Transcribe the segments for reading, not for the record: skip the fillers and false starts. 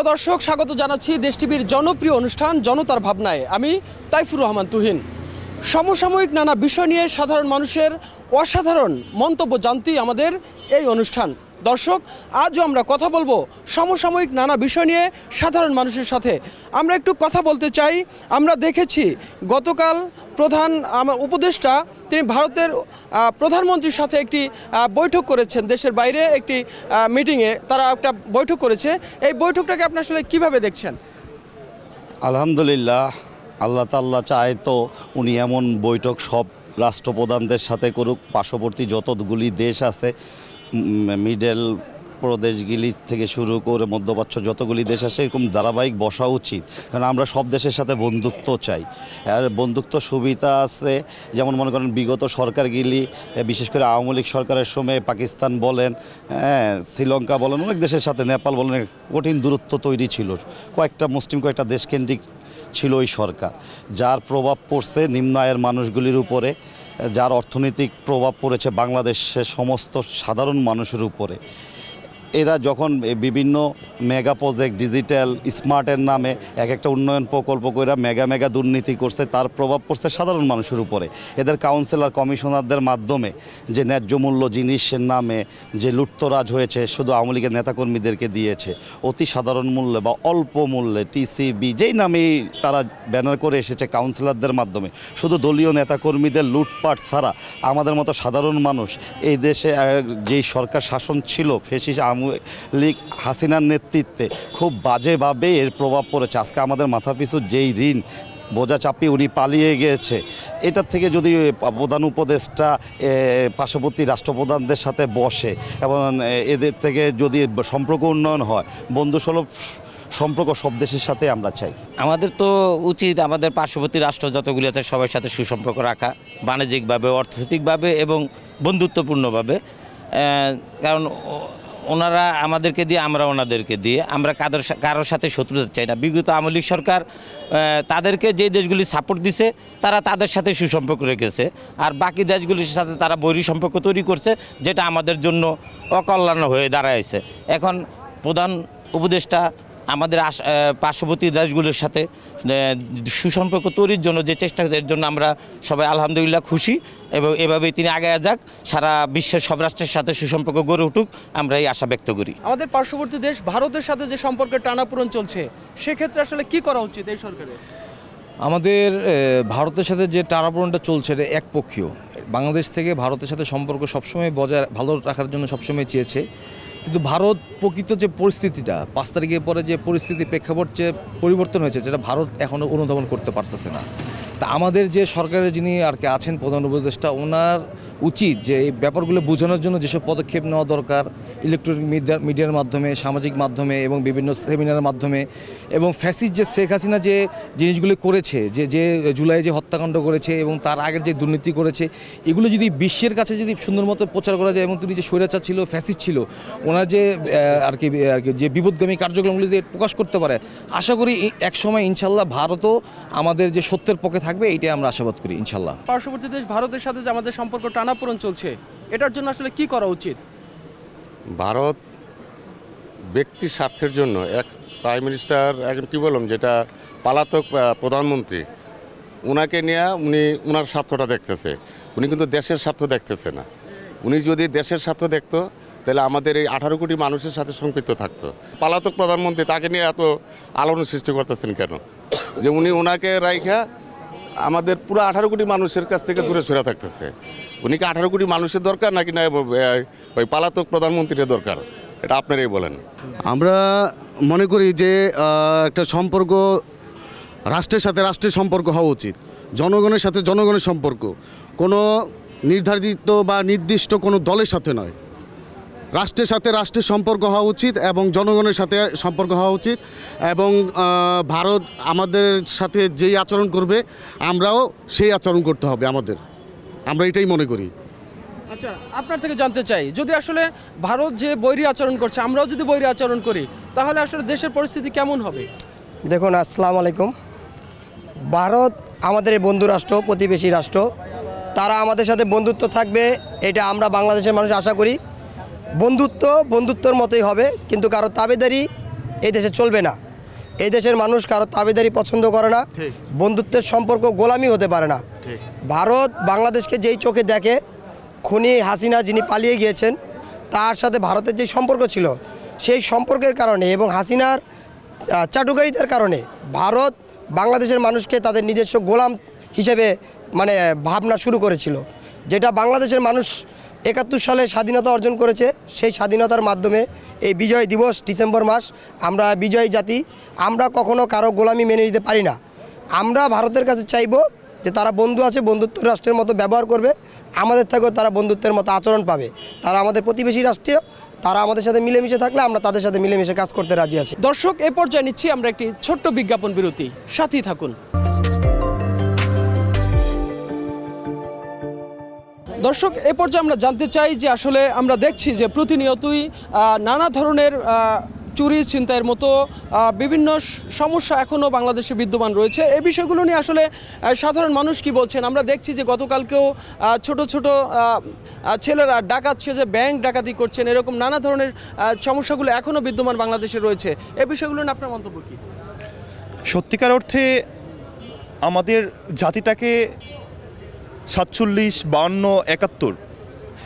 সুপ্রিয় দর্শক, স্বাগত জানাচ্ছি দেশ টিভির জনপ্রিয় অনুষ্ঠান জনতার ভাবনায়। আমি তাইফুর রহমান তুহিন। সমসাময়িক নানা বিষয় নিয়ে সাধারণ মানুষের অসাধারণ মন্তব্য জানতেই আমাদের এই অনুষ্ঠান। দর্শক, আজও আমরা কথা বলবো সমসাময়িক নানা বিষয় নিয়ে সাধারণ মানুষের সাথে। আমরা একটু কথা বলতে চাই। আমরা দেখেছি গতকাল প্রধান উপদেষ্টা তিনি ভারতের প্রধানমন্ত্রীর সাথে একটি বৈঠক করেছেন। দেশের বাইরে একটি মিটিংয়ে তারা একটা বৈঠক করেছে। এই বৈঠকটাকে আপনি আসলে কীভাবে দেখছেন? আলহামদুলিল্লাহ, আল্লাহ তাআলা চায় তো উনি এমন বৈঠক সব রাষ্ট্রপ্রধানদের সাথে করুক। পার্শ্ববর্তী যতগুলি দেশ আছে, মিডল প্রদেশগুলি থেকে শুরু করে মধ্যপ্রাচ্য যতগুলি দেশ আছে, এরকম ধারাবাহিক বসা উচিত। কারণ আমরা সব দেশের সাথে বন্ধুত্ব চাই। আর বন্ধুত্ব সুবিধা আছে, যেমন মনে করেন বিগত সরকারগুলি, বিশেষ করে আওয়ামী লীগ সরকারের সময় পাকিস্তান বলেন, শ্রীলঙ্কা বলেন, অনেক দেশের সাথে, নেপাল বলেন, কঠিন দূরত্ব তৈরি ছিল। কয়েকটা মুসলিম কয়েকটা দেশকেন্দ্রিক ছিল ওই সরকার, যার প্রভাব পড়ছে নিম্ন আয়ের মানুষগুলির উপরে, যার অর্থনৈতিক প্রভাব পড়েছে বাংলাদেশের সমস্ত সাধারণ মানুষের উপরে। এরা যখন বিভিন্ন মেগা প্রজেক্ট, ডিজিটাল স্মার্টের নামে এক একটা উন্নয়ন প্রকল্প করে মেগা দুর্নীতি করছে, তার প্রভাব পড়ছে সাধারণ মানুষের উপরে। এদের কাউন্সিলর কমিশনারদের মাধ্যমে যে ন্যায্য মূল্য জিনিসের নামে যে লুটতরাজ হয়েছে, শুধু আওয়ামী লীগের নেতাকর্মীদেরকে দিয়েছে অতি সাধারণ মূল্যে বা অল্প মূল্যে, টিসিবি যেই নামেই তারা ব্যানার করে এসেছে কাউন্সিলরদের মাধ্যমে। শুধু দলীয় নেতাকর্মীদের লুটপাট ছাড়া আমাদের মতো সাধারণ মানুষ, এই দেশে যেই সরকার শাসন ছিল ফ্যাসিস্ট আওয়ামী লীগ হাসিনার নেতৃত্বে, খুব বাজেভাবে এর প্রভাব পড়েছে। আজকে আমাদের মাথাপিছু যেই ঋণ বোঝা চাপিয়ে উনি পালিয়ে গিয়েছে, এটার থেকে যদি প্রধান উপদেষ্টা পার্শ্ববর্তী রাষ্ট্রপ্রধানদের সাথে বসে এবং এদের থেকে যদি সম্পর্ক উন্নয়ন হয়, বন্ধুসুলভ সম্পর্ক সব দেশের সাথে আমরা চাই। আমাদের তো উচিত আমাদের পার্শ্ববর্তী রাষ্ট্র যতগুলি আছে সবার সাথে সুসম্পর্ক রাখা, বাণিজ্যিকভাবে, অর্থনৈতিকভাবে এবং বন্ধুত্বপূর্ণভাবে। কারণ ওনারা আমাদেরকে দিয়ে, আমরা ওনাদেরকে দিয়ে, আমরা কারোর সাথে শত্রুতা চাই না। বিগত আওয়ামী লীগ সরকার তাদেরকে যে দেশগুলি সাপোর্ট দিছে তারা তাদের সাথে সুসম্পর্ক রেখেছে, আর বাকি দেশগুলির সাথে তারা বৈরী সম্পর্ক তৈরি করছে, যেটা আমাদের জন্য অকল্যাণ হয়ে দাঁড়াইছে। এখন প্রধান উপদেষ্টা আমাদের পার্শ্ববর্তী দেশগুলোর সাথে সুসম্পর্ক তৈরির জন্য যে চেষ্টা করছে, এর জন্য আমরা সবাই আলহামদুলিল্লাহ খুশি, এবং এভাবেই তিনি আগায় যাক, সারা বিশ্বের সব রাষ্ট্রের সাথে সুসম্পর্ক গড়ে উঠুক, আমরা এই আশা ব্যক্ত করি। আমাদের পার্শ্ববর্তী দেশ ভারতের সাথে যে সম্পর্কের টানাপোড়েন চলছে, সেক্ষেত্রে আসলে কি করা উচিত এই সরকারের? আমাদের ভারতের সাথে যে টানাপোড়েনটা চলছে, এটা একপক্ষীয়। বাংলাদেশ থেকে ভারতের সাথে সম্পর্ক সবসময় বজায় ভালো রাখার জন্য সবসময় চেয়েছে, কিন্তু ভারত প্রকৃত যে পরিস্থিতিটা 5 তারিখের পরে যে পরিস্থিতি প্রেক্ষাপট যে পরিবর্তন হয়েছে, যেটা ভারত এখনও অনুধাবন করতে পারতেছে না। তা আমাদের যে সরকারের যিনি আর কি আছেন প্রধান উপদেষ্টা, ওনার উচিত যে এই ব্যাপারগুলো বোঝানোর জন্য যেসব পদক্ষেপ নেওয়া দরকার, ইলেকট্রনিক মিডিয়ার মাধ্যমে, সামাজিক মাধ্যমে এবং বিভিন্ন সেমিনারের মাধ্যমে, এবং ফ্যাসিস্ট যে শেখ হাসিনা যে জিনিসগুলি করেছে, যে জুলাই যে হত্যাকাণ্ড করেছে এবং তার আগের যে দুর্নীতি করেছে, এগুলো যদি বিশ্বের কাছে যদি সুন্দর মতো প্রচার করা যায়, এবং তিনি যে স্বৈরাচার ছিল, ফ্যাসিস্ট ছিল, ওনার যে আর কি যে বিপদগামী কার্যক্রমগুলি দিয়ে প্রকাশ করতে পারে, আশা করি একসময় ইনশাল্লাহ ভারতও আমাদের যে সত্যের পক্ষে থাকবে, এইটাই আমরা আশাবাদ করি ইনশাল্লাহ। পার্শ্ববর্তী দেশ ভারতের সাথে যে আমাদের সম্পর্ক টানাপোড়েন চলছে, এটার জন্য আসলে কি করা উচিত? ভারত ব্যক্তি স্বার্থের জন্য এক প্রাইম মিনিস্টার, এখন কী বললাম, যেটা পলাতক প্রধানমন্ত্রী, ওনাকে নিয়ে উনি ওনার স্বার্থটা দেখতেছে। উনি কিন্তু দেশের স্বার্থ দেখতেছে না। উনি যদি দেশের স্বার্থ দেখতো, তাহলে আমাদের এই 18 কোটি মানুষের সাথে সম্পৃক্ত থাকতো। পলাতক প্রধানমন্ত্রী, তাকে নিয়ে এত আলোড়ন সৃষ্টি করতেছেন কেন? যে উনি ওনাকে রাইখা আমাদের পুরো 18 কোটি মানুষের কাছ থেকে দূরে সরে থাকতেছে। উনি কি 18 কোটি মানুষের দরকার, নাকি না ওই পলাতক প্রধানমন্ত্রীর দরকার? এটা আপনারাই বলেন। আমরা মনে করি যে একটা সম্পর্ক রাষ্ট্রের সাথে রাষ্ট্রের সম্পর্ক হওয়া উচিত, জনগণের সাথে জনগণের সম্পর্ক, কোনো নির্ধারিত বা নির্দিষ্ট কোনো দলের সাথে নয়। রাষ্ট্রের সাথে রাষ্ট্রের সম্পর্ক হওয়া উচিত এবং জনগণের সাথে সম্পর্ক হওয়া উচিত, এবং ভারত আমাদের সাথে যেই আচরণ করবে আমরাও সেই আচরণ করতে হবে আমাদের। আমরা এটাই মনে করি। আচ্ছা, আপনার থেকে জানতে চাই, যদি আসলে ভারত যে বৈরী আচরণ করছে, আমরাও যদি বৈরী আচরণ করি, তাহলে আসলে দেশের পরিস্থিতি কেমন হবে? দেখুন, আসসালামু আলাইকুম। ভারত আমাদের বন্ধু রাষ্ট্র, প্রতিবেশী রাষ্ট্র, তারা আমাদের সাথে বন্ধুত্ব থাকবে, এটা আমরা বাংলাদেশের মানুষ আশা করি। বন্ধুত্বর মতোই হবে, কিন্তু কারো তাবেদারি এই দেশে চলবে না। এই দেশের মানুষ কারো তাবেদারি পছন্দ করে না, বন্ধুত্বের সম্পর্ক গোলামি হতে পারে না। ভারত বাংলাদেশকে যেই চোখে দেখে, খুনি হাসিনা যিনি পালিয়ে গিয়েছেন তার সাথে ভারতের যে সম্পর্ক ছিল সেই সম্পর্কের কারণে এবং হাসিনার চাটুকারিতার কারণে ভারত বাংলাদেশের মানুষকে তাদের নিজস্ব গোলাম হিসেবে মানে ভাবনা শুরু করেছিল, যেটা বাংলাদেশের মানুষ ৭১ সালে স্বাধীনতা অর্জন করেছে। সেই স্বাধীনতার মাধ্যমে এই বিজয় দিবস ডিসেম্বর মাস, আমরা বিজয়ী জাতি, আমরা কখনো কারো গোলামি মেনে নিতে পারি না। আমরা ভারতের কাছে চাইব যে তারা বন্ধু আছে, বন্ধুত্ব রাষ্ট্রের মতো ব্যবহার করবে, আমাদের থেকেও তারা বন্ধুত্বের মতো আচরণ পাবে। তারা আমাদের প্রতিবেশী রাষ্ট্রীয়, তারা আমাদের সাথে মিলেমিশে থাকলে আমরা তাদের সাথে মিলেমিশে কাজ করতে রাজি আছি। দর্শক, এ পর্যায়ে নিচ্ছি আমরা একটি ছোট্ট বিজ্ঞাপন বিরতি, সাথেই থাকুন। দর্শক, এ পর্যায়ে আমরা জানতে চাই যে আসলে আমরা দেখছি যে প্রতিনিয়তই নানা ধরনের চুরি ছিনতাইয়ের মতো বিভিন্ন সমস্যা এখনও বাংলাদেশে বিদ্যমান রয়েছে। এই বিষয়গুলো নিয়ে আসলে সাধারণ মানুষ কি বলছেন? আমরা দেখছি যে গতকালকেও ছোট ছোট ছেলেরা ডাকাত সেজে ব্যাংক ডাকাতি করছেন, এরকম নানা ধরনের সমস্যাগুলো এখনও বিদ্যমান বাংলাদেশে রয়েছে। এই বিষয়গুলো নিয়ে আপনার মন্তব্য কী? সত্যিকার অর্থে আমাদের জাতিটাকে 47, 52, 71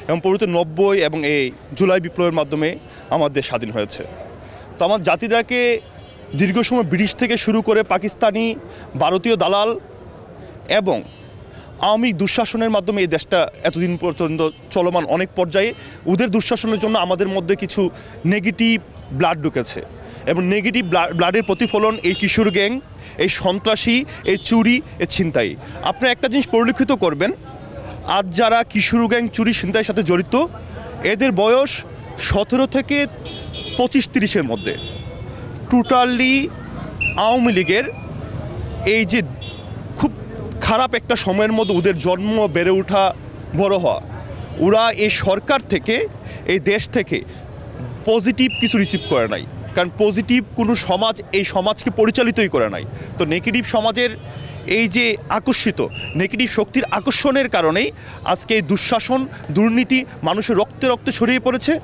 এবং পরবর্তী 90 এবং এই জুলাই বিপ্লবের মাধ্যমে আমাদের স্বাধীন হয়েছে। তো আমার জাতিটাকে দীর্ঘ সময় ব্রিটিশ থেকে শুরু করে পাকিস্তানি, ভারতীয় দালাল এবং আওয়ামী দুঃশাসনের মাধ্যমে এই দেশটা এতদিন পর্যন্ত চলমান, অনেক পর্যায়ে ওদের দুঃশাসনের জন্য আমাদের মধ্যে কিছু নেগেটিভ ব্লাড ঢুকেছে এবং নেগেটিভ ব্লাডের প্রতিফলন এই কিশোর গ্যাং, এই সন্ত্রাসী, এই চুরি, এই ছিনতাই। আপনারা একটা জিনিস পরিলক্ষিত করবেন, আজ যারা কিশোর গ্যাং চুরি ছিনতাইয়ের সাথে জড়িত এদের বয়স 17 থেকে 25-30-এর মধ্যে। টোটালি আওয়ামী লীগের এই যে খুব খারাপ একটা সময়ের মধ্যে ওদের জন্ম, বেড়ে ওঠা, বড় হওয়া, ওরা এই সরকার থেকে, এই দেশ থেকে পজিটিভ কিছু রিসিভ করে নাই। কারণ পজিটিভ কোনো সমাজ এই সমাজকে পরিচালিতই করে নাই। তো নেগেটিভ সমাজের এই যে আকর্ষিত নেগেটিভ শক্তির আকর্ষণের কারণেই আজকে এই দুঃশাসন, দুর্নীতি মানুষের রক্তে রক্তে ছড়িয়ে পড়েছে।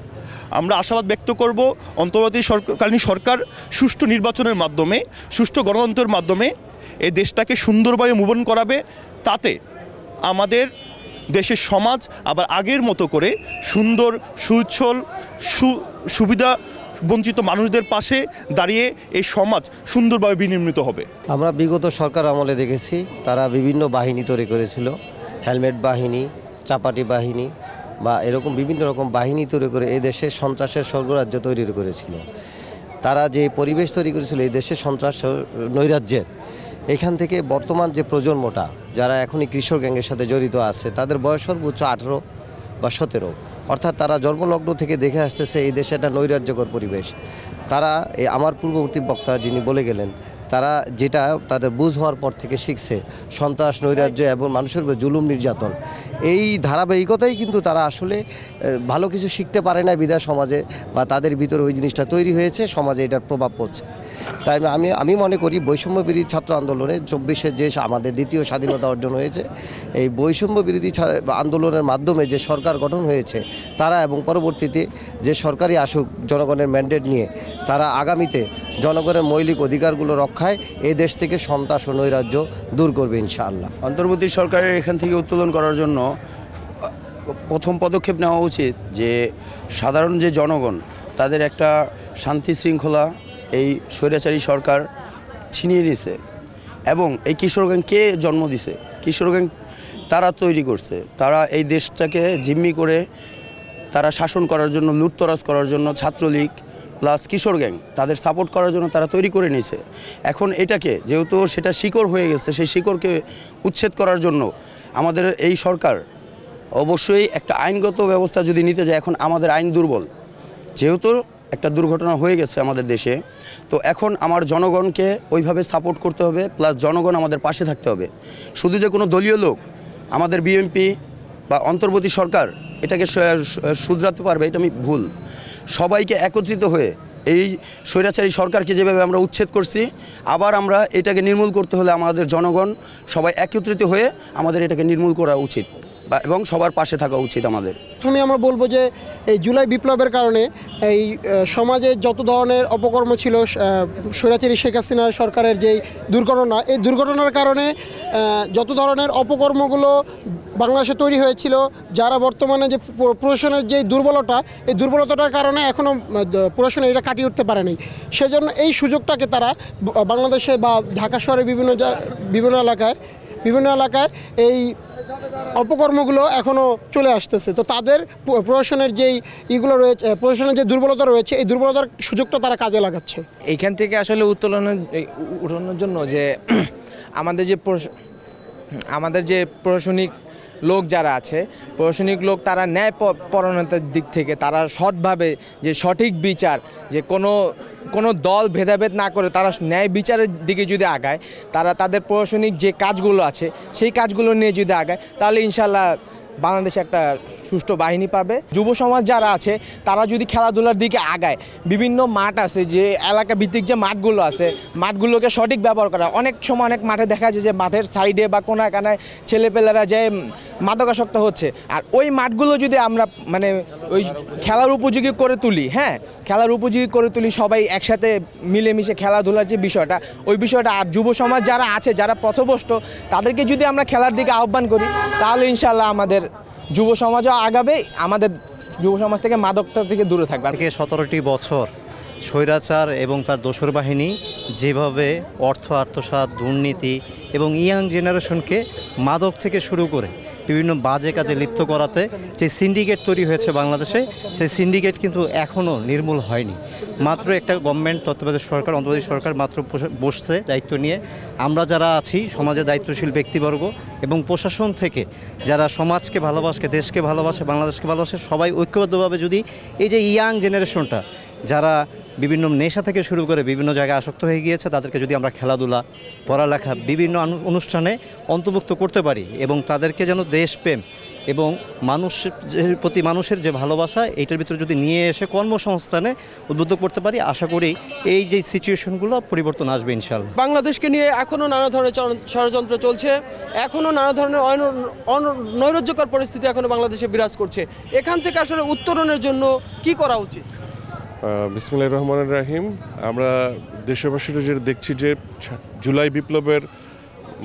আমরা আশাবাদ ব্যক্ত করব অন্তর্বর্তীকালীন সরকার সুষ্ঠু নির্বাচনের মাধ্যমে, সুষ্ঠু গণতন্ত্রের মাধ্যমে এই দেশটাকে সুন্দরভাবে মুভন করাবে। তাতে আমাদের দেশের সমাজ আবার আগের মতো করে সুন্দর, সুচ্ছল, সুবিধা বঞ্চিত মানুষদের পাশে দাঁড়িয়ে এই সমাজ সুন্দরভাবে বিনির্মিত হবে। আমরা বিগত সরকার আমলে দেখেছি তারা বিভিন্ন বাহিনী তৈরি করেছিল, হেলমেট বাহিনী, চাপাটি বাহিনী বা এরকম বিভিন্ন রকম বাহিনী তৈরি করে এই দেশে সন্ত্রাসের স্বর্গরাজ্য তৈরি করেছিল। তারা যে পরিবেশ তৈরি করেছিল এই দেশে সন্ত্রাস নৈরাজ্যের, এখান থেকে বর্তমান যে প্রজন্মটা যারা এখনই কিশোর গ্যাংয়ের সাথে জড়িত আছে তাদের বয়স সর্বোচ্চ 18 বা 17, অর্থাৎ তারা জন্মলগ্ন থেকে দেখে আসতেছে এই দেশে একটা নৈরাজ্যকর পরিবেশ। তারা আমার পূর্ববর্তী বক্তা যিনি বলে গেলেন, তারা যেটা তাদের বুঝ হওয়ার পর থেকে শিখছে সন্ত্রাস, নৈরাজ্য এবং মানুষের উপর জুলুম, নির্যাতন, এই ধারাবাহিকতাই কিন্তু তারা আসলে ভালো কিছু শিখতে পারে না বিধায় সমাজে বা তাদের ভিতরে ওই জিনিসটা তৈরি হয়েছে, সমাজে এটার প্রভাব পড়ছে। তাই আমি মনে করি বৈষম্য বিরোধী ছাত্র আন্দোলনে 24-এ যে আমাদের দ্বিতীয় স্বাধীনতা অর্জন হয়েছে, এই বৈষম্য বিরোধী আন্দোলনের মাধ্যমে যে সরকার গঠন হয়েছে তারা এবং পরবর্তীতে যে সরকারই আসুক জনগণের ম্যান্ডেট নিয়ে, তারা আগামীতে জনগণের মৌলিক অধিকারগুলো রক্ষায় এই দেশ থেকে সন্ত্রাস ও নৈরাজ্য দূর করবে ইনশাআল্লাহ। অন্তর্বর্তী সরকারের এখান থেকে উত্তোলন করার জন্য প্রথম পদক্ষেপ নেওয়া উচিত যে সাধারণ যে জনগণ তাদের একটা শান্তি শৃঙ্খলা এই স্বৈরাচারী সরকার ছিনিয়ে নিছে এবং এই কিশোর গ্যাং কে জন্ম দিছে, কিশোর গ্যাং তারা তৈরি করছে, তারা এই দেশটাকে জিম্মি করে তারা শাসন করার জন্য, লুটতরাজ করার জন্য ছাত্রলীগ প্লাস কিশোর গ্যাং তাদের সাপোর্ট করার জন্য তারা তৈরি করে নিয়েছে। এখন এটাকে যেহেতু সেটা শিকড় হয়ে গেছে, সেই শিকড়কে উচ্ছেদ করার জন্য আমাদের এই সরকার অবশ্যই একটা আইনগত ব্যবস্থা যদি নিতে যায়। এখন আমাদের আইন দুর্বল, যেহেতু একটা দুর্ঘটনা হয়ে গেছে আমাদের দেশে, তো এখন আমার জনগণকে ওইভাবে সাপোর্ট করতে হবে, প্লাস জনগণ আমাদের পাশে থাকতে হবে। শুধু যে কোনো দলীয় লোক আমাদের বিএনপি বা অন্তর্বর্তী সরকার এটাকে শুধরাতে পারবে এটা আমি ভুল। সবাইকে একত্রিত হয়ে এই স্বৈরাচারী সরকারকে যেভাবে আমরা উচ্ছেদ করছি, আবার আমরা এটাকে নির্মূল করতে হলে আমাদের জনগণ সবাই একত্রিত হয়ে আমাদের এটাকে নির্মূল করা উচিত। এবং সবার পাশে থাকা উচিত আমাদের। প্রথমে আমরা বলবো যে এই জুলাই বিপ্লবের কারণে এই সমাজে যত ধরনের অপকর্ম ছিল, স্বৈরাচারী শেখ হাসিনা সরকারের যেই দুর্ঘটনা, এই দুর্ঘটনার কারণে যত ধরনের অপকর্মগুলো বাংলাদেশে তৈরি হয়েছিল, যারা বর্তমানে যে প্রশাসনের যে দুর্বলতা, এই দুর্বলতার কারণে এখনও প্রশাসন এটা কাটিয়ে উঠতে পারেনি। সেজন্য এই সুযোগটাকে তারা বাংলাদেশে বা ঢাকা শহরের বিভিন্ন এলাকায় এই অপকর্মগুলো এখনও চলে আসতেছে। তো তাদের প্রশাসনের যেই ইগুলো রয়েছে, প্রশাসনের যে দুর্বলতা রয়েছে, এই দুর্বলতার সুযোগটা তারা কাজে লাগাচ্ছে। এইখান থেকে আসলে উঠানোর জন্য যে আমাদের যে প্রশাসনিক লোক যারা আছে, প্রশাসনিক লোক তারা ন্যায়পরায়ণতার দিক থেকে তারা সৎভাবে যে সঠিক বিচার, যে কোনো দল ভেদাভেদ না করে তারা ন্যায় বিচারের দিকে যদি আগায়, তারা তাদের প্রশাসনিক যে কাজগুলো আছে সেই কাজগুলো নিয়ে যদি আগায়, তাহলে ইনশাল্লাহ বাংলাদেশে একটা সুষ্ঠু বাহিনী পাবে। যুব সমাজ যারা আছে তারা যদি খেলাধুলার দিকে আগায়, বিভিন্ন মাঠ আছে, যে এলাকা ভিত্তিক যে মাঠগুলো আছে, মাঠগুলোকে সঠিক ব্যবহার করা। অনেক সময় অনেক মাঠে দেখা যায় যে মাঠের সাইডে বা কোনায় কানায় ছেলেপেলেরা যে মাদকাসক্ত হচ্ছে, আর ওই মাঠগুলো যদি আমরা মানে ওই খেলার উপযোগী করে তুলি, হ্যাঁ খেলার উপযোগী করে তুলি, সবাই একসাথে মিলেমিশে খেলাধুলার যে বিষয়টা, ওই বিষয়টা, আর যুব সমাজ যারা আছে, যারা পথভ্রষ্ট, তাদেরকে যদি আমরা খেলার দিকে আহ্বান করি, তাহলে ইনশাল্লাহ আমাদের যুব সমাজও আগাবে, আমাদের যুব সমাজ থেকে মাদকটা থেকে দূরে থাকবে। 17টি বছর স্বৈরাচার এবং তার দোসর বাহিনী যেভাবে অর্থ আত্মসাৎ, দুর্নীতি এবং ইয়াং জেনারেশনকে মাদক থেকে শুরু করে বিভিন্ন বাজে কাজে লিপ্ত করাতে যে সিন্ডিকেট তৈরি হয়েছে বাংলাদেশে, সেই সিন্ডিকেট কিন্তু এখনও নির্মূল হয়নি। মাত্র একটা গভর্নমেন্ট তত্ত্বাবধায়ক সরকার, অন্তর্বর্তী সরকার মাত্র বসছে দায়িত্ব নিয়ে। আমরা যারা আছি সমাজে দায়িত্বশীল ব্যক্তিবর্গ এবং প্রশাসন থেকে যারা সমাজকে ভালোবাসে, দেশকে ভালোবাসে, বাংলাদেশকে ভালোবাসে, সবাই ঐক্যবদ্ধভাবে যদি এই যে ইয়াং জেনারেশনটা যারা বিভিন্ন নেশা থেকে শুরু করে বিভিন্ন জায়গায় আসক্ত হয়ে গিয়েছে, তাদেরকে যদি আমরা খেলাধুলা, পড়ালেখা, বিভিন্ন অনুষ্ঠানে অন্তর্ভুক্ত করতে পারি এবং তাদেরকে যেন দেশপ্রেম এবং মানুষের প্রতি মানুষের যে ভালোবাসা, এইটার ভিতরে যদি নিয়ে এসে কর্মসংস্থানে উদ্বুদ্ধ করতে পারি, আশা করি এই যে সিচুয়েশনগুলো পরিবর্তন আসবে ইনশাআল্লাহ। বাংলাদেশকে নিয়ে এখনও নানা ধরনের ষড়যন্ত্র চলছে, এখনও নানা ধরনের নৈরাজ্যকর পরিস্থিতি এখনও বাংলাদেশে বিরাজ করছে। এখান থেকে আসলে উত্তরণের জন্য কি করা উচিত? বিসমিল্লাহির রহমানির রহিম। আমরা দেশবাসীরা যে দেখছি যে জুলাই বিপ্লবের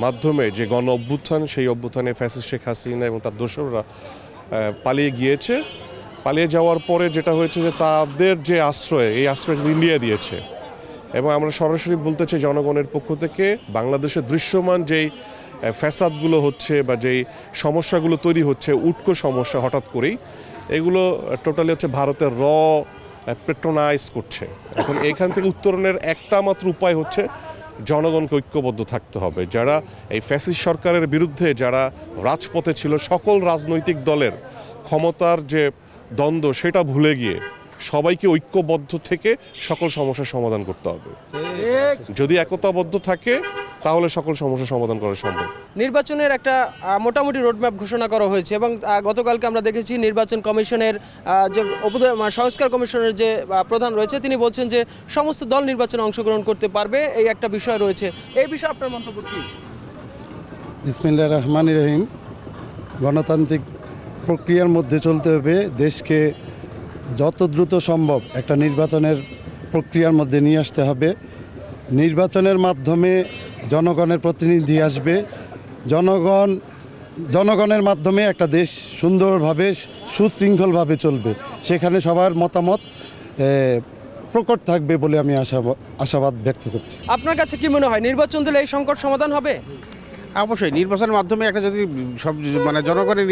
মাধ্যমে যে গণ অভ্যুত্থান, সেই অভ্যুত্থানে ফ্যাসিস্ট শেখ হাসিনা এবং তার দোসররা পালিয়ে গিয়েছে। পালিয়ে যাওয়ার পরে যেটা হয়েছে যে তাদের যে আশ্রয়, এই আশ্রয় ইন্ডিয়া দিয়েছে। এবং আমরা সরাসরি বলতে চাই জনগণের পক্ষ থেকে, বাংলাদেশের দৃশ্যমান যেই ফ্যাসাদগুলো হচ্ছে বা যেই সমস্যাগুলো তৈরি হচ্ছে, উটকো সমস্যা হঠাৎ করেই, এগুলো টোটালি হচ্ছে ভারতের পেট্রোনাইজ করছে। এখন এখান থেকে উত্তরণের একটা মাত্র উপায় হচ্ছে জনগণকে ঐক্যবদ্ধ থাকতে হবে। যারা এই ফ্যাসিস্ট সরকারের বিরুদ্ধে যারা রাজপথে ছিল, সকল রাজনৈতিক দলের ক্ষমতার যে দ্বন্দ্ব, সেটা ভুলে গিয়ে সবাইকে ঐক্যবদ্ধ থেকে সকল সমস্যার সমাধান করতে হবে। যদি একতাবদ্ধ থাকে তাহলে সকল সমস্যার সমাধান করা সম্ভব। নির্বাচনের একটা মোটামুটি রোডম্যাপ ঘোষণা করা হয়েছে এবং গতকালকে আমরা দেখেছি নির্বাচন কমিশনের যে সংস্কার কমিশনের যে প্রধান রয়েছে, তিনি বলছেন যে সমস্ত দল নির্বাচনে অংশগ্রহণ করতে পারবে, এই একটা বিষয় রয়েছে। এই বিষয়ে আপনার মন্তব্য কী? বিসমিল্লাহির রহমানির রহিম। গণতান্ত্রিক প্রক্রিয়ার মধ্যে চলতে হবে, দেশকে যত দ্রুত সম্ভব একটা নির্বাচনের প্রক্রিয়ার মধ্যে নিয়ে আসতে হবে। নির্বাচনের মাধ্যমে জনগণের প্রতিনিধি আসবে, জনগণের মাধ্যমে একটা দেশ সুন্দরভাবে সুশৃঙ্খলভাবে চলবে, সেখানে সবার মতামত প্রকট থাকবে বলে আমি আশাবাদ ব্যক্ত করছি। আপনার কাছে কি মনে হয় নির্বাচন দিলে এই সংকট সমাধান হবে? অবশ্যই নির্বাচনের মাধ্যমে একটা যদি সব মানে জনগণের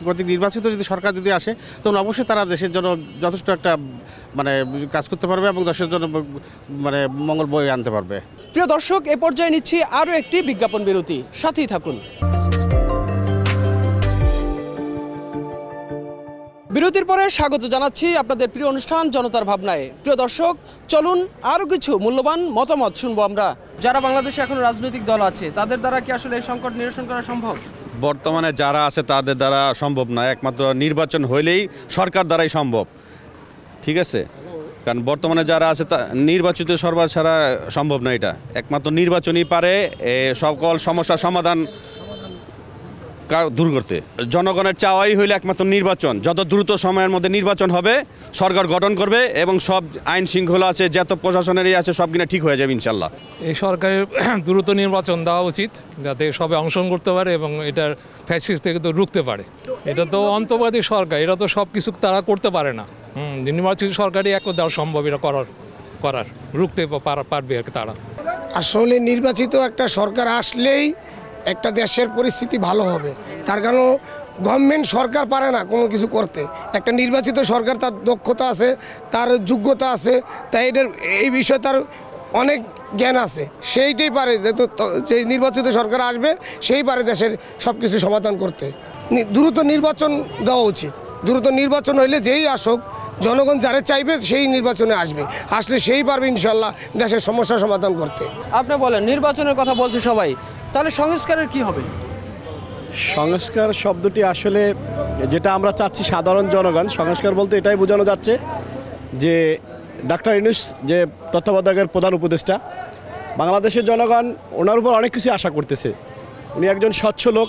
কর্তৃক নির্বাচিত যদি সরকার যদি আসে, তখন অবশ্যই তারা দেশের জন্য যথেষ্ট একটা মানে কাজ করতে পারবে এবং দেশের জন্য মানে মঙ্গল বয়ে আনতে পারবে। প্রিয় দর্শক, এ পর্যায়ে নিচ্ছি আরও একটি বিজ্ঞাপন বিরতি, সাথেই থাকুন। বিরতির পরে স্বাগত জানাচ্ছি আপনাদের প্রিয় অনুষ্ঠান জনতার ভাবনায়। প্রিয় দর্শক, চলুন আরও কিছু মূল্যবান মতামত শুনবো আমরা। যারা বাংলাদেশে এখন রাজনৈতিক দল আছে, তাদের দ্বারা কি আসলে এই সংকট নিরসন করা সম্ভব? বর্তমানে যারা আছে তাদের দ্বারা সম্ভব না, একমাত্র নির্বাচন হইলেই সরকার দ্বারাই সম্ভব। ঠিক আছে, কারণ বর্তমানে যারা আছে নির্বাচিত সরকার ছাড়া সম্ভব না। এটা একমাত্র নির্বাচনই পারে সকল সমস্যার সমাধান দূর করতে। জনগণের চাওয়াই হইলে একমাত্র নির্বাচন, যত দ্রুত সময়ের মধ্যে নির্বাচন হবে, সরকার গঠন করবে এবং সব আইন শৃঙ্খলা আছে, যত প্রশাসনেরই আছে সব কিনা ঠিক হয়ে যাবে ইনশাল্লাহ। এই সরকারের দ্রুত নির্বাচন দেওয়া উচিত, যাতে সবাই অংশগ্রহণ করতে পারে এবং এটার ফ্যাসিস্ট থেকে তো রুখতে পারে। এটা তো অন্তর্বর্তী সরকার, এটা তো সব কিছু তারা করতে পারে না। নির্বাচিত সরকারই এক দেওয়া সম্ভব এটা করার রুখতে পারবে আর কি তারা। আসলে নির্বাচিত একটা সরকার আসলেই একটা দেশের পরিস্থিতি ভালো হবে। তার কারণ গভর্নমেন্ট সরকার পারে না কোনো কিছু করতে, একটা নির্বাচিত সরকার তার দক্ষতা আছে, তার যোগ্যতা আছে, তাই এটার এই বিষয়ে তার অনেক জ্ঞান আছে, সেইটাই পারে যে নির্বাচিত সরকার আসবে সেই পারে দেশের সব কিছু সমাধান করতে। দ্রুত নির্বাচন দেওয়া উচিত। দ্রুত নির্বাচন হইলে যেই আসুক, জনগণ যারা চাইবে সেই নির্বাচনে আসলে সেই পারবে ইনশাল্লাহ দেশের সমস্যা সমাধান করতে। আপনি বলেন, নির্বাচনের কথা বলছে সবাই, তাহলে সংস্কারের কি হবে? সংস্কার শব্দটি আসলে যেটা আমরা চাচ্ছি সাধারণ জনগণ, সংস্কার বলতে এটাই বোঝানো যাচ্ছে যে ডক্টর ইউনূস যে তত্ত্বাবধায়কের প্রধান উপদেষ্টা, বাংলাদেশের জনগণ ওনার উপর অনেক কিছু আশা করতেছে। উনি একজন স্বচ্ছ লোক,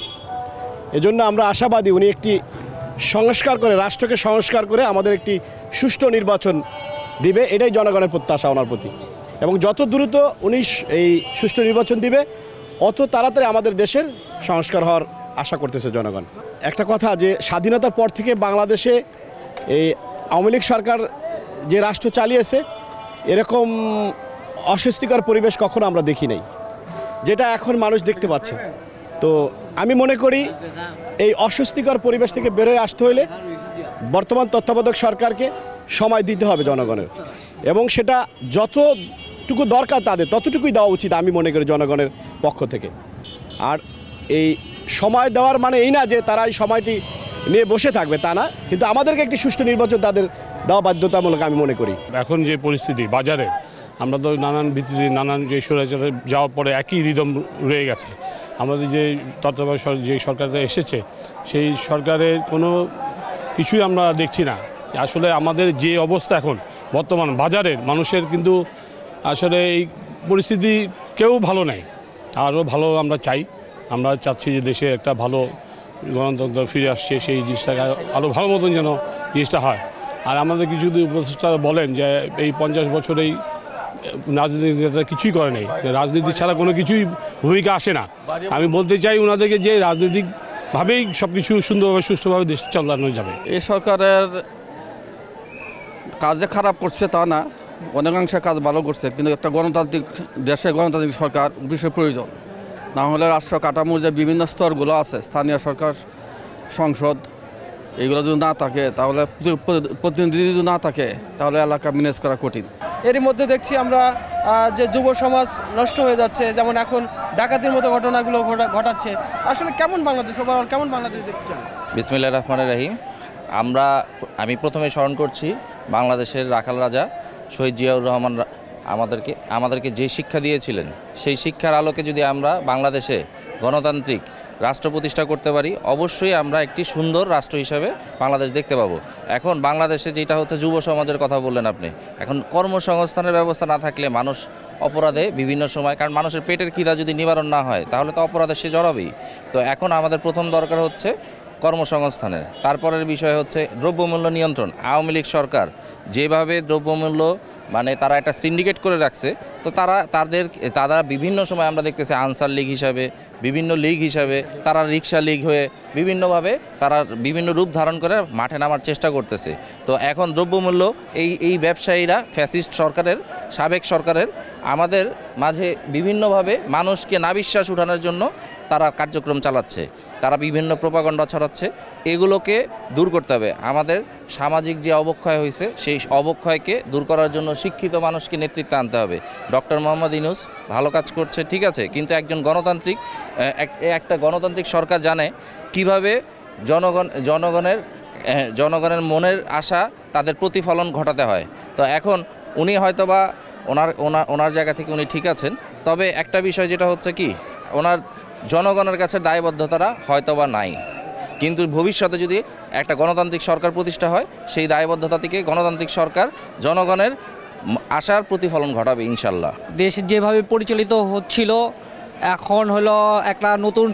এজন্য আমরা আশাবাদী উনি একটি সংস্কার করে, রাষ্ট্রকে সংস্কার করে আমাদের একটি সুষ্ঠু নির্বাচন দিবে, এটাই জনগণের প্রত্যাশা ওনার প্রতি। এবং যত দ্রুত উনি এই সুষ্ঠু নির্বাচন দিবে, অত তাড়াতাড়ি আমাদের দেশের সংস্কার হওয়ার আশা করতেছে জনগণ। একটা কথা, যে স্বাধীনতার পর থেকে বাংলাদেশে এই আওয়ামী লীগ সরকার যে রাষ্ট্র চালিয়েছে, এরকম অস্বস্তিকর পরিবেশ কখনো আমরা দেখি নাই, যেটা এখন মানুষ দেখতে পাচ্ছে। তো আমি মনে করি এই অস্বস্তিকর পরিবেশ থেকে বেরোয় আসতে হলে বর্তমান তত্ত্বাবধায়ক সরকারকে সময় দিতে হবে জনগণের, এবং সেটা যতটুকু দরকার তাদের ততটুকুই দেওয়া উচিত আমি মনে করি জনগণের পক্ষ থেকে। আর এই সময় দেওয়ার মানে এই না যে তারা এই সময়টি নিয়ে বসে থাকবে, তা না, কিন্তু আমাদেরকে একটি সুষ্ঠু নির্বাচন তাদের দেওয়া বাধ্যতামূলক আমি মনে করি। এখন যে পরিস্থিতি বাজারে, আমরা তো নানান ভিত্তিতে নানান যে স্বৈরাচারে যাওয়ার পরে একই রিদম রয়ে গেছে। আমাদের যে তত্ত্বাবধায়ক যে সরকারটা এসেছে, সেই সরকারের কোনো কিছুই আমরা দেখছি না। আসলে আমাদের যে অবস্থা এখন বর্তমান বাজারের মানুষের, কিন্তু আসলে এই পরিস্থিতি কেউ ভালো নেই। আরও ভালো আমরা চাই, আমরা চাচ্ছি যে দেশে একটা ভালো গণতন্ত্র ফিরে আসছে, সেই জিনিসটাকে আরও ভালো মতন যেন জিনিসটা হয়। আর আমাদের কিছু যদি উপদেষ্টারা বলেন যে এই 50 বছরেই রাজনীতি কিছুই করে নেই, রাজনীতি ছাড়া কোনো কিছুই ভূমিকা আসে না। আমি বলতে চাই ওনাদেরকে যে রাজনৈতিকভাবেই সব কিছু সুন্দরভাবে সুষ্ঠুভাবে দেশ চালানো যাবে। এই সরকারের কাজ যে খারাপ করছে তা না, অনেকাংশে কাজ ভালো করছে, কিন্তু একটা গণতান্ত্রিক দেশে গণতান্ত্রিক সরকার বিশেষ প্রয়োজন। না হলে রাষ্ট্র কাঠামোর যে বিভিন্ন স্তরগুলো আছে, স্থানীয় সরকার, সংসদ, এইগুলো যদি না থাকে, তাহলে প্রতিনিধি যদি না থাকে, তাহলে এলাকা ম্যানেজ করা কঠিন। এরই মধ্যে দেখছি আমরা যে যুব সমাজ নষ্ট হয়ে যাচ্ছে, যেমন এখন ডাকাতির মতো ঘটনাগুলো ঘটাচ্ছে। আসলে কেমন বাংলাদেশ, ওভারঅল কেমন বাংলাদেশ দেখতে চান? বিসমিল্লাহির রহমানির রহিম। আমি প্রথমে স্মরণ করছি বাংলাদেশের রাখাল রাজা শহীদ জিয়াউর রহমান আমাদেরকে যে শিক্ষা দিয়েছিলেন, সেই শিক্ষার আলোকে যদি আমরা বাংলাদেশে গণতান্ত্রিক রাষ্ট্র প্রতিষ্ঠা করতে পারি, অবশ্যই আমরা একটি সুন্দর রাষ্ট্র হিসাবে বাংলাদেশ দেখতে পাবো। এখন বাংলাদেশে যেটা হচ্ছে যুব সমাজের কথা বললেন আপনি, এখন কর্মসংস্থানের ব্যবস্থা না থাকলে মানুষ অপরাধে বিভিন্ন সময়, কারণ মানুষের পেটের খিদা যদি নিবারণ না হয়, তাহলে তো অপরাধে সে জড়াবেই। তো এখন আমাদের প্রথম দরকার হচ্ছে কর্মসংস্থানের। তারপরের বিষয় হচ্ছে দ্রব্যমূল্য নিয়ন্ত্রণ। আওয়ামী লীগ সরকার যেভাবে দ্রব্যমূল্য তারা একটা সিন্ডিকেট করে রাখছে, তো তারা বিভিন্ন সময় আমরা দেখতেছি আনসার লীগ হিসাবে, বিভিন্ন লীগ হিসাবে, তারা রিক্সা লীগ হয়ে বিভিন্নভাবে তারা বিভিন্ন রূপ ধারণ করে মাঠে নামার চেষ্টা করতেছে। তো এখন দ্রব্যমূল্য এই ব্যবসায়ীরা ফ্যাসিস্ট সরকারের, সাবেক সরকারের আমাদের মাঝে বিভিন্নভাবে মানুষকে নাবিশ্বাস উঠানোর জন্য তারা কার্যক্রম চালাচ্ছে, তারা বিভিন্ন প্রোপাগান্ডা ছড়াচ্ছে। এগুলোকে দূর করতে হবে। আমাদের সামাজিক যে অবক্ষয় হয়েছে, সেই অবক্ষয়কে দূর করার জন্য শিক্ষিত মানুষকে নেতৃত্বে আনতে হবে। ডক্টর মোহাম্মদ ইউনূস ভালো কাজ করছে, ঠিক আছে, কিন্তু একজন একটা গণতান্ত্রিক সরকার জানে কিভাবে জনগণের মনের আশা তাদের প্রতিফলন ঘটাতে হয়। তো এখন উনি হয়তোবা ওনার জায়গা থেকে উনি ঠিক আছেন, তবে একটা বিষয় যেটা হচ্ছে কি, ওনার জনগণের কাছে দায়বদ্ধতাটা হয়তোবা নাই, কিন্তু ভবিষ্যতে যদি একটা গণতান্ত্রিক সরকার প্রতিষ্ঠা হয়, সেই দায়বদ্ধতা থেকে গণতান্ত্রিক সরকার জনগণের আশার প্রতিফলন ঘটাবে ইনশাল্লাহ। দেশ যেভাবে পরিচালিত হচ্ছিল, এখন হলো একটা নতুন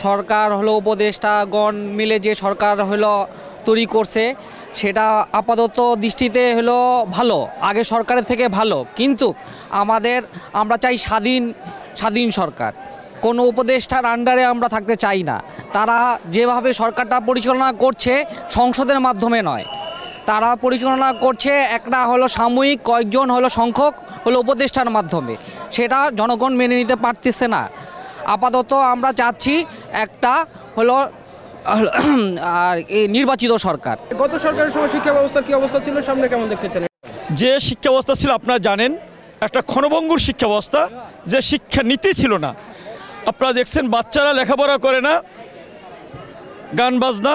সরকার হলো উপদেষ্টাগণ মিলে যে সরকার হলো তৈরি করছে সেটা আপাতত দৃষ্টিতে হলো ভালো, আগে সরকারের থেকে ভালো, কিন্তু আমরা চাই স্বাধীন সরকার। কোনো উপদেষ্টার আন্ডারে আমরা থাকতে চাই না। তারা যেভাবে সরকারটা পরিচালনা করছে সংসদের মাধ্যমে নয়, তারা পরিচালনা করছে একটা হলো সাময়িক কয়েকজন হলো সংখ্যক হলো উপদেষ্টার মাধ্যমে, সেটা জনগণ মেনে নিতে পারতেছে না। আপাতত আমরা চাচ্ছি একটা হলো আর নির্বাচিত সরকার। গত সরকারের সময় শিক্ষা ব্যবস্থার কি অবস্থা ছিল, সামনে কেমন দেখতে চান? যে শিক্ষা ব্যবস্থা ছিল আপনারা জানেন, একটা ক্ষণভঙ্গুর শিক্ষা ব্যবস্থা, যে শিক্ষা নীতি ছিল না। আপনারা দেখছেন বাচ্চারা লেখাপড়া করে না, গান বাজনা,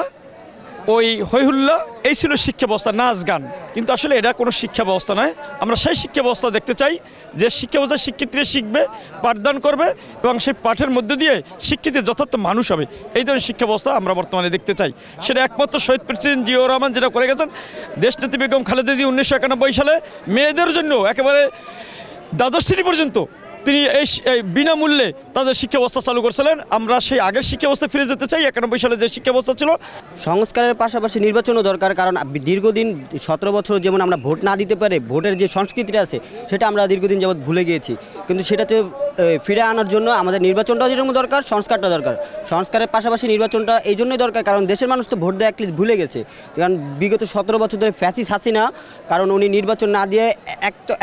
ওই হৈহুল্লা, এই ছিল শিক্ষা ব্যবস্থা, নাচ গান। কিন্তু আসলে এটা কোনো শিক্ষা ব্যবস্থা নয়। আমরা সেই শিক্ষা ব্যবস্থা দেখতে চাই যে শিক্ষা ব্যবস্থা শিক্ষার্থীরা শিখবে, পাঠদান করবে এবং সেই পাঠের মধ্যে দিয়ে শিক্ষিতের যথার্থ মানুষ হবে। এই ধরনের শিক্ষা ব্যবস্থা আমরা বর্তমানে দেখতে চাই। সেটা একমাত্র শহীদ প্রেসিডেন্ট জিয়াউর রহমান যেটা করে গেছেন, দেশনেত্রী বেগম খালেদা জিয়া 1991 সালে মেয়েদের জন্য একেবারে দ্বাদশ শ্রেণী পর্যন্ত তিনি এই বিনামূল্যে তাদের শিক্ষা ব্যবস্থা চালু করেছিলেন। আমরা সেই আগের শিক্ষা ব্যবস্থা ফিরে যেতে চাই, 91 সালে যে শিক্ষা ব্যবস্থা ছিল। সংস্কারের পাশাপাশি নির্বাচনও দরকার, কারণ দীর্ঘদিন 17 বছর যেমন আমরা ভোট না দিতে পারে, ভোটের যে সংস্কৃতিটা আছে সেটা আমরা দীর্ঘদিন যাবৎ ভুলে গিয়েছি। কিন্তু সেটাতে ফিরে আনার জন্য আমাদের নির্বাচনটাও যেরকম দরকার, সংস্কারটা দরকার। সংস্কারের পাশাপাশি নির্বাচনটা এই জন্যই দরকার কারণ দেশের মানুষ তো ভোট দেয় অ্যাটলিস্ট ভুলে গেছে। কারণ বিগত 17 বছর ধরে ফ্যাসিস হাসিনা, কারণ উনি নির্বাচন না দিয়ে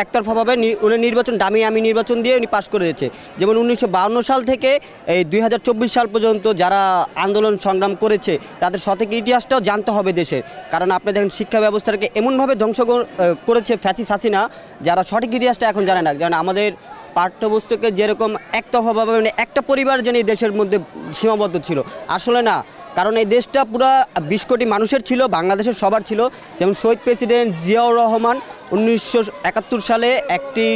একতরফাভাবে উনি নির্বাচন আমি নির্বাচন দিয়ে উনি পাশ করে দিয়েছে। যেমন 1952 সাল থেকে এই 2024 সাল পর্যন্ত যারা আন্দোলন সংগ্রাম করেছে তাদের সঠিক ইতিহাসটাও জানতে হবে দেশের। কারণ আপনি দেখেন শিক্ষা ব্যবস্থাটাকে এমনভাবে ধ্বংস করেছে ফ্যাসিস হাসিনা, যারা সঠিক ইতিহাসটা এখন জানে না। যেমন আমাদের পাঠ্যপুস্তকে যেরকম একতরফাভাবে মানে একটা পরিবার যেন এই দেশের মধ্যে সীমাবদ্ধ ছিল, আসলে না। কারণ এই দেশটা পুরো 20 কোটি মানুষের ছিল, বাংলাদেশের সবার ছিল। যেমন শহীদ প্রেসিডেন্ট জিয়াউর রহমান 1971 সালে একটি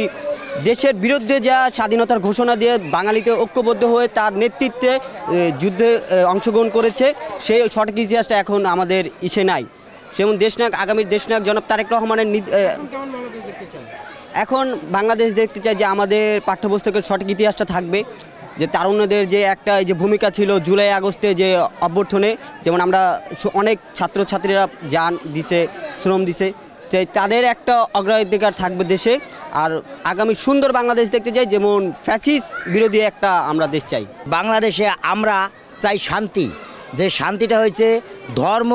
দেশের বিরুদ্ধে যা স্বাধীনতার ঘোষণা দিয়ে বাঙালিকে ঐক্যবদ্ধ হয়ে তার নেতৃত্বে যুদ্ধে অংশগ্রহণ করেছে, সেই সঠিক ইতিহাসটা এখন আমাদের ইসে নাই। যেমন দেশনায়ক, আগামী দেশনায়ক জনাব তারেক রহমানের এখন বাংলাদেশ দেখতে চাই যে আমাদের পাঠ্যপুস্তকের সঠিক ইতিহাসটা থাকবে, যে তারুণ্যদের যে একটা যে ভূমিকা ছিল জুলাই আগস্টে যে অভ্যর্থনে, যেমন আমরা অনেক ছাত্রছাত্রীরা যান দিছে, শ্রম দিছে, তাদের একটা অগ্রাধিকার থাকবে দেশে। আর আগামী সুন্দর বাংলাদেশ দেখতে চাই, যেমন ফ্যাসিস বিরোধী একটা আমরা দেশ চাই। বাংলাদেশে আমরা চাই শান্তি, যে শান্তিটা হয়েছে ধর্ম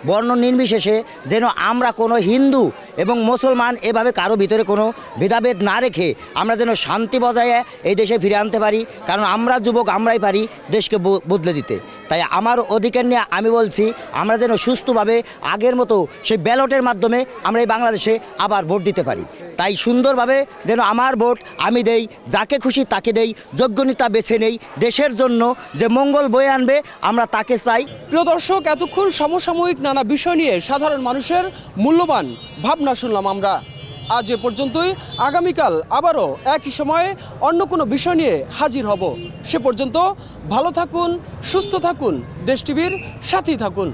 বর্ণ নির্বিশেষে, যেন আমরা কোনো হিন্দু এবং মুসলমান এভাবে কারো ভিতরে কোনো ভেদাভেদ না রেখে আমরা যেন শান্তি বজায় এই দেশে ফিরে আনতে পারি। কারণ আমরা যুবক, আমরাই পারি দেশকে বদলে দিতে। তাই আমার অধিকার নিয়ে আমি বলছি, আমরা যেন সুস্থভাবে আগের মতো সেই ব্যালটের মাধ্যমে আমরা এই বাংলাদেশে আবার ভোট দিতে পারি। তাই সুন্দরভাবে যেন আমার ভোট আমি দেই, যাকে খুশি তাকে দেই, যোগ্য নেতা বেছে নেই, দেশের জন্য যে মঙ্গল বয়ে আনবে আমরা তাকে চাই। প্রিয় দর্শক, এতক্ষণ সমসাময়িক নানা বিষয় নিয়ে সাধারণ মানুষের মূল্যবান ভাবনা শুনলাম আমরা। আজ এ পর্যন্তই। আগামীকাল আবারও একই সময়ে অন্য কোনো বিষয় নিয়ে হাজির হব। সে পর্যন্ত ভালো থাকুন, সুস্থ থাকুন, দেশ টিভির সাথেই থাকুন।